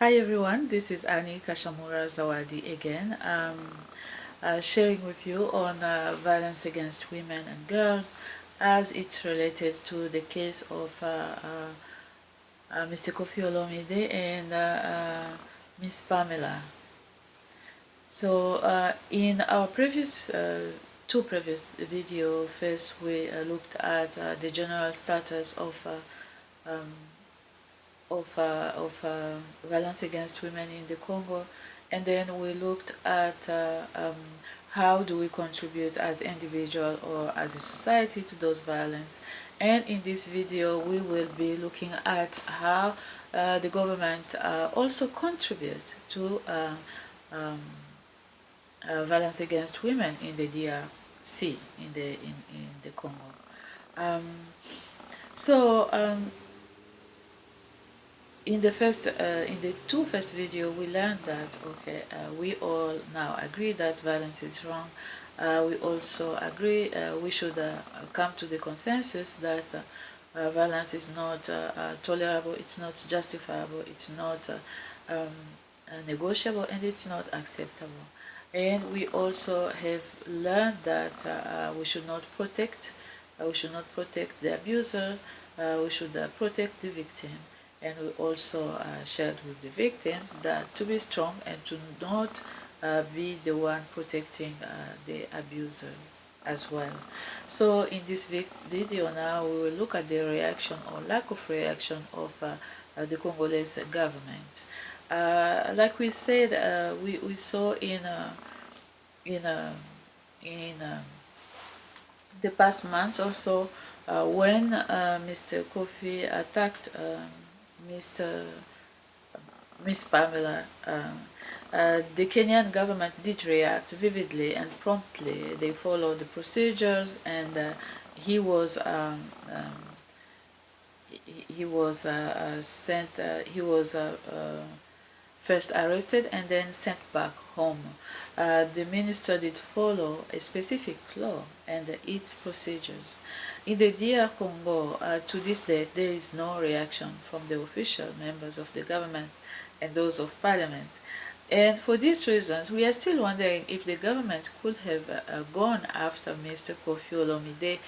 Hi everyone, this is Annie Kashamura Zawadi again, sharing with you on violence against women and girls as it's related to the case of Mr. Koffi Olomide and Miss Pamela. So in our previous two previous videos, first we looked at the general status of violence against women in the Congo, and then we looked at how do we contribute as individual or as a society to those violence. And in this video we will be looking at how the government also contribute to violence against women in the DRC, in the Congo. In the two first video, we learned that we all now agree that violence is wrong. We also agree we should come to the consensus that violence is not tolerable, it's not justifiable, it's not negotiable, and it's not acceptable. And we also have learned that we should not protect the abuser. We should protect the victim. And we also shared with the victims that to be strong and to not be the one protecting the abusers as well. So in this video now we will look at the reaction or lack of reaction of the Congolese government. Like we said, we saw in the past months or so when Mr. Koffi attacked Miss Pamela, the Kenyan government did react vividly and promptly. They followed the procedures, and he was first arrested and then sent back home. The minister did follow a specific law and its procedures. In the DR Congo, to this day, there is no reaction from the official members of the government and those of parliament. And for these reasons, we are still wondering if the government could have gone after Mr. Koffi Olomide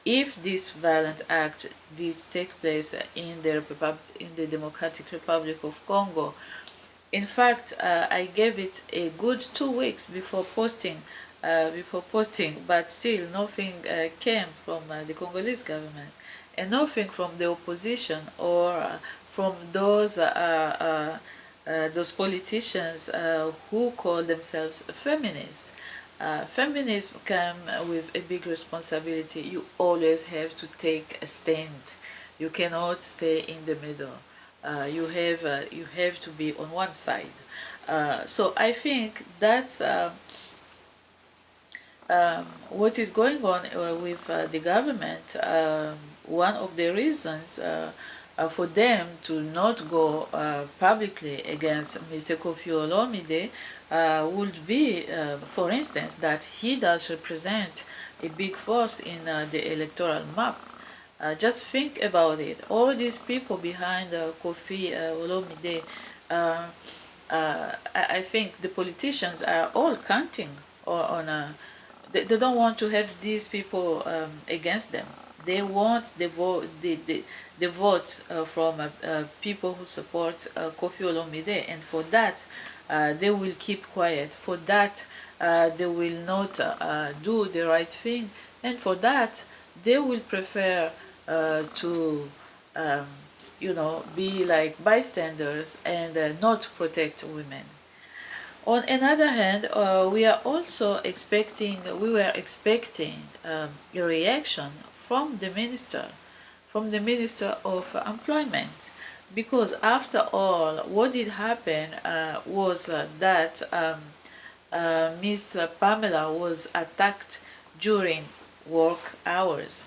if this violent act did take place in the Democratic Republic of Congo. In fact, I gave it a good 2 weeks before posting, but still nothing came from the Congolese government, and nothing from the opposition or from those politicians who call themselves feminists. Feminism comes with a big responsibility. You always have to take a stand. You cannot stay in the middle. You have to be on one side. So I think that's what is going on with the government. One of the reasons for them to not go publicly against Mr. Koffi Olomide would be, for instance, that he does represent a big force in the electoral map. Just think about it. All these people behind Koffi Olomide, I think the politicians are all counting on. They don't want to have these people against them. They want the votes from people who support Koffi Olomide, and for that they will keep quiet. For that they will not do the right thing, and for that they will prefer to be like bystanders and not protect women. On another hand, we were expecting a reaction from the minister of employment, because after all, what did happen was that Miss Pamela was attacked during work hours.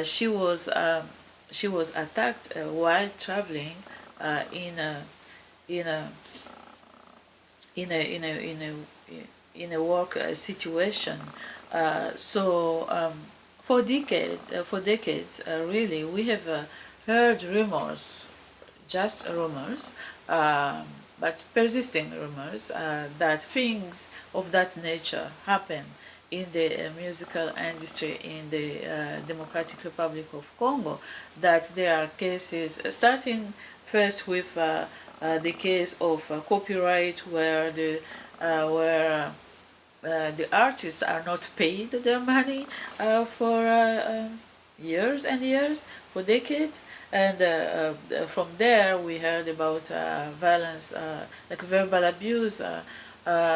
She was attacked while traveling in a work situation. For decades, really, we have heard rumors, just rumors, but persisting rumors that things of that nature happen in the musical industry in the Democratic Republic of Congo, that there are cases, starting first with the case of copyright, where the artists are not paid their money for years and years, for decades, and from there we heard about violence, like verbal abuse,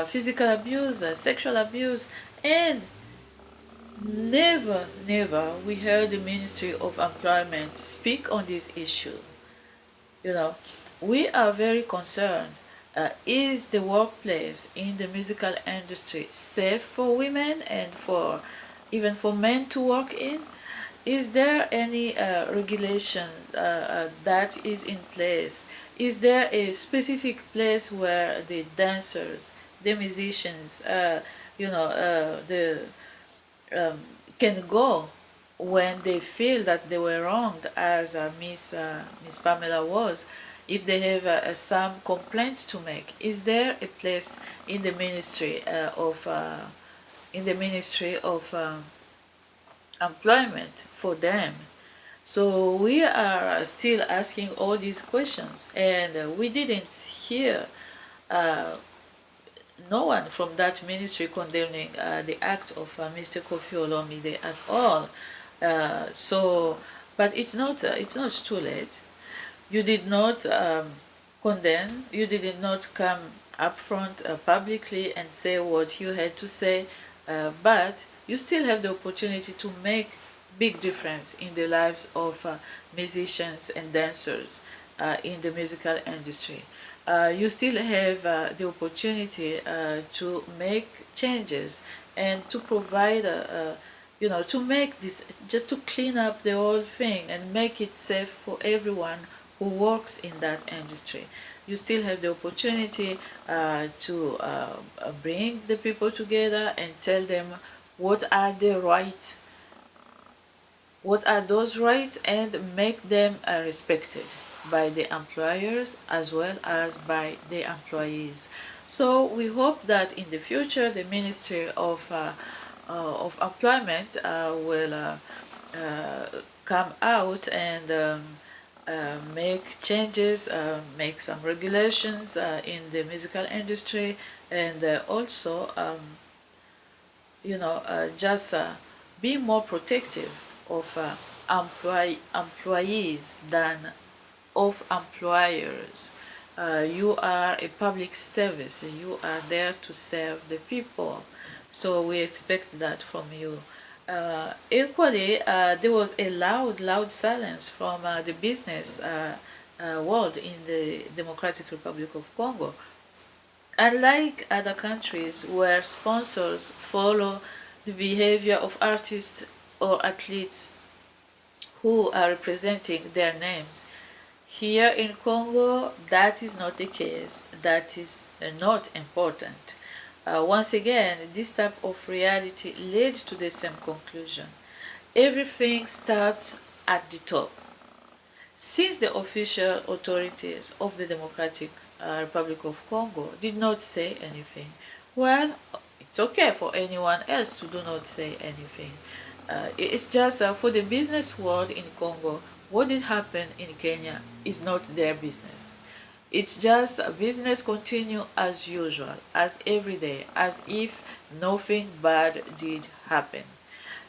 physical abuse, sexual abuse, and never, never we heard the Ministry of Employment speak on this issue. You know, we are very concerned. Is the workplace in the musical industry safe for women and for even for men to work in? Is there any regulation that is in place? Is there a specific place where the dancers, the musicians, can go when they feel that they were wronged, as Miss Pamela was, if they have some complaints to make? Is there a place in the Ministry of Employment for them? So we are still asking all these questions, and we didn't hear no one from that ministry condemning the act of Mr. Koffi Olomide at all. But it's not too late. You did not condemn. You did not come up front publicly and say what you had to say, but you still have the opportunity to make big difference in the lives of musicians and dancers in the musical industry. You still have the opportunity to make changes and to provide, to make this, just to clean up the whole thing and make it safe for everyone who works in that industry. You still have the opportunity to bring the people together and tell them what are their rights, what are those rights, and make them respected by the employers as well as by the employees. So we hope that in the future the Ministry of Employment will come out and make changes, make some regulations in the musical industry, and also just be more protective of employees than of employers. You are a public service. You are there to serve the people. So we expect that from you. Equally, there was a loud silence from the business world in the Democratic Republic of Congo. Unlike other countries where sponsors follow the behavior of artists or athletes who are representing their names, here in Congo, that is not the case. That is not important. Once again, this type of reality led to the same conclusion. Everything starts at the top. Since the official authorities of the Democratic Republic of Congo did not say anything, well, it's okay for anyone else to do not say anything. It's just for the business world in Congo, what did happen in Kenya is not their business. It's just business continue as usual, as every day, as if nothing bad did happen.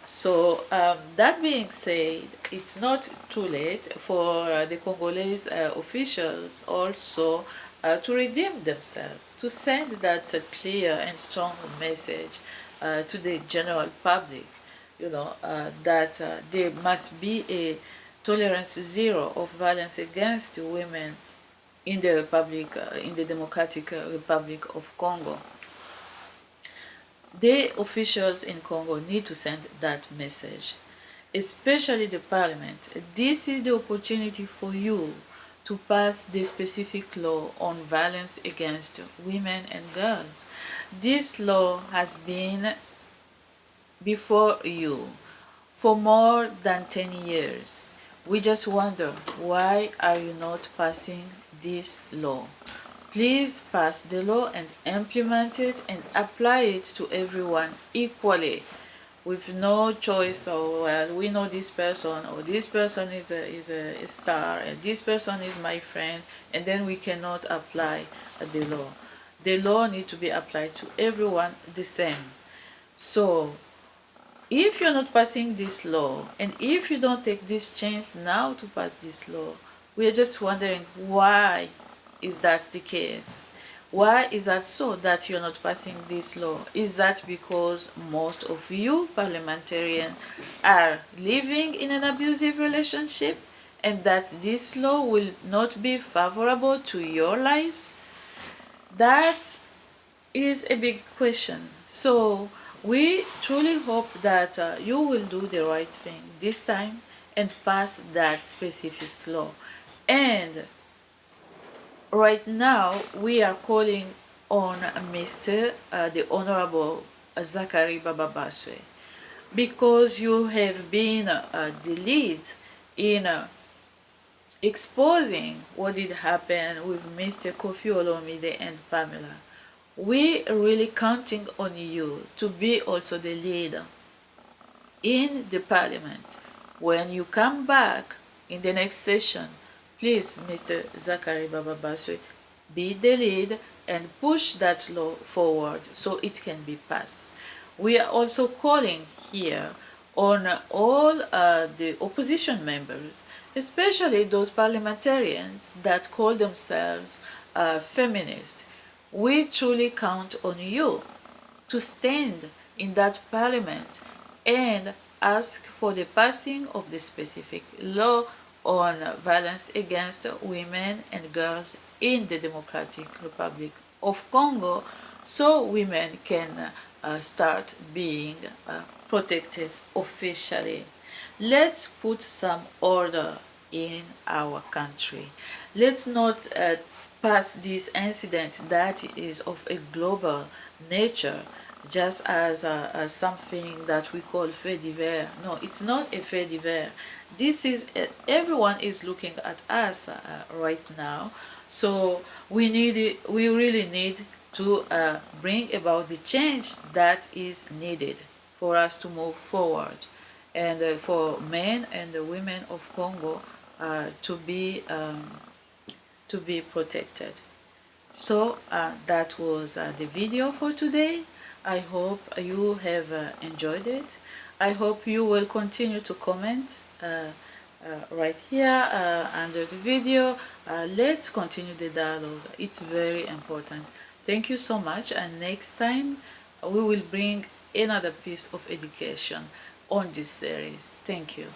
So that being said, it's not too late for the Congolese officials also to redeem themselves, to send that clear and strong message to the general public, that there must be a tolerance zero of violence against women in the Democratic Republic of Congo. The officials in Congo need to send that message, especially the parliament. This is the opportunity for you to pass the specific law on violence against women and girls. This law has been before you for more than 10 years. We just wonder, why are you not passing this law? Please pass the law and implement it and apply it to everyone equally, with no choice. Oh, well, we know this person, or this person is a star, and this person is my friend, and then we cannot apply the law. The law needs to be applied to everyone the same. So if you're not passing this law, and if you don't take this chance now to pass this law, we are just wondering, why is that the case? Why is that so, that you're not passing this law? Is that because most of you parliamentarians are living in an abusive relationship, and that this law will not be favorable to your lives? That is a big question. So we truly hope that you will do the right thing this time and pass that specific law. And right now we are calling on Mr. The Honorable Zachary Bababaswe, because you have been the lead in exposing what did happen with Mr. Koffi Olomide and Pamela. We are really counting on you to be also the leader in the parliament. When you come back in the next session, please, Mr. Zachary Bababaswe, be the lead and push that law forward so it can be passed. We are also calling here on all the opposition members, especially those parliamentarians that call themselves feminists. We truly count on you to stand in that parliament and ask for the passing of the specific law on violence against women and girls in the Democratic Republic of Congo, so women can start being protected officially. Let's put some order in our country. Let's not pass this incident that is of a global nature just as something that we call fait divers. No, it's not a fait divers. This is everyone is looking at us right now, so we really need to bring about the change that is needed for us to move forward, and for men and the women of Congo to be protected. So that was the video for today. I hope you have enjoyed it. I hope you will continue to comment right here under the video. Let's continue the dialogue. It's very important. Thank you so much, and next time we will bring another piece of education on this series. Thank you.